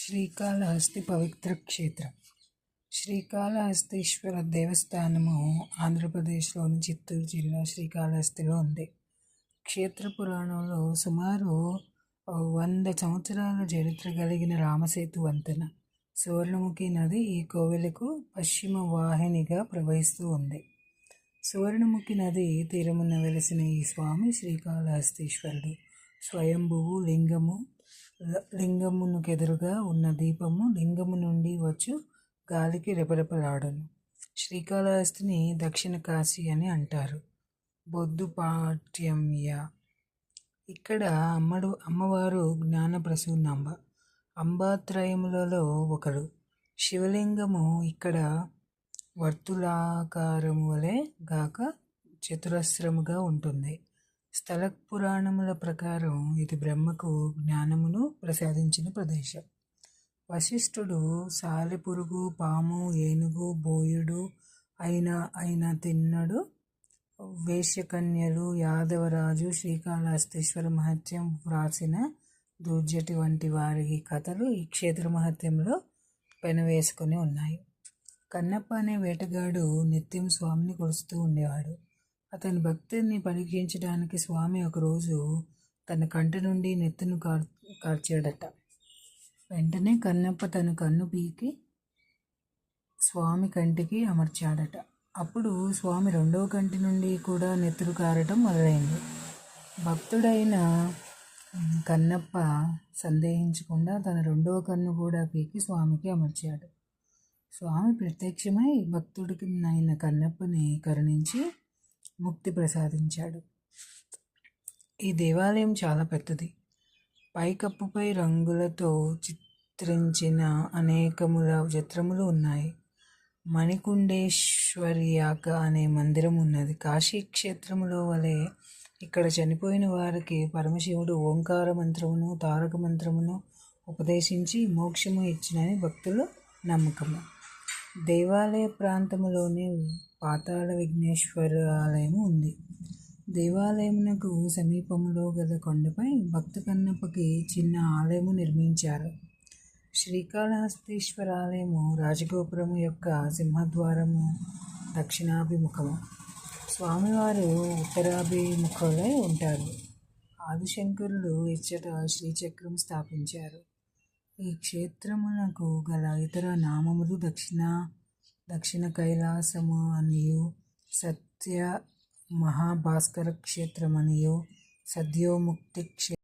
శ్రీకాళహస్తి పవిత్ర క్షేత్రం. శ్రీకాళహస్తీశ్వర దేవస్థానము ఆంధ్రప్రదేశ్లోని చిత్తూరు జిల్లా శ్రీకాళహస్తిలో ఉంది. క్షేత్ర పురాణంలో సుమారు 100 సంవత్సరాల చరిత్ర కలిగిన రామసేతు వంతెన, సువర్ణముఖి నది ఈ కోవెలకు పశ్చిమ వాహినిగా ప్రవహిస్తూ ఉంది. సువర్ణముఖి నది తీరమున వెలిసిన ఈ స్వామి శ్రీకాళహస్తీశ్వరుడు. స్వయంభువు లింగమునకెదురుగా ఉన్న దీపము లింగము నుండి వచ్చు గాలికి రెపరెపలాడను. శ్రీకాళహస్తిని దక్షిణ కాశీ అని అంటారు. బొద్దుపాట్యమ్య. ఇక్కడ అమ్మవారు జ్ఞానప్రసూనాంబ, అంబాత్రయములలో ఒకరు. శివలింగము ఇక్కడ వర్తులాకారము వలె గాక చతురస్రముగా ఉంటుంది. స్థల పురాణముల ప్రకారం ఇది బ్రహ్మకు జ్ఞానమును ప్రసాదించిన ప్రదేశం. వశిష్ఠుడు సాలెపురుగు, పాము, ఏనుగు, బోయుడు అయిన తిన్నడు, వేశ్యకన్యలు, యాదవరాజు, శ్రీకాళహస్తీశ్వర మహత్యం వ్రాసిన దూర్జటి వంటి వారి కథలు ఈ క్షేత్ర మహత్యంలో పెనవేసుకొని ఉన్నాయి. కన్నప్ప అనే వేటగాడు నిత్యం స్వామిని కొలుస్తూ ఉండేవాడు. అతని భక్తిని పరీక్షించడానికి స్వామి ఒకరోజు తన కంటి నుండి నెత్తును కార్చాడట. వెంటనే కన్నప్ప తన కన్ను పీకి స్వామి కంటికి అమర్చాడట. అప్పుడు స్వామి రెండవ కంటి నుండి కూడా నెత్తురు కారటం మొదలైంది. భక్తుడైన కన్నప్ప సందేహించకుండా తన రెండవ కన్ను కూడా పీకి స్వామికి అమర్చాడు. స్వామి ప్రత్యక్షమై భక్తుడికి అయిన కన్నప్పని కరుణించి ముక్తి ప్రసాదించాడు. ఈ దేవాలయం చాలా పెద్దది. పైకప్పుపై రంగులతో చిత్రించిన అనేకముల చిత్రములు ఉన్నాయి. మణికుండేశ్వర్యాక అనే మందిరం ఉన్నది. కాశీ క్షేత్రములో వలె ఇక్కడ చనిపోయిన వారికి పరమశివుడు ఓంకార మంత్రమును, తారక మంత్రమును ఉపదేశించి మోక్షము ఇచ్చినని భక్తుల నమ్మకము. దేవాలయ ప్రాంతములోనే పాతాళ విఘ్నేశ్వర ఆలయము ఉంది. దేవాలయమునకు సమీపములో గల కొండపై భక్త కన్నప్పకి చిన్న ఆలయము నిర్మించారు. శ్రీకాళహస్తీశ్వర ఆలయము రాజగోపురము యొక్క సింహద్వారము దక్షిణాభిముఖము. స్వామివారు ఉత్తరాభిముఖులై ఉంటారు. ఆదిశంకరులు ఇచ్చట శ్రీచక్రం స్థాపించారు. ఈ క్షేత్రమునకు గల ఇతర నామములు దక్షిణ కైలాసము అనియు, సత్య మహాభాస్కర క్షేత్రమనియు, సద్యోముక్తి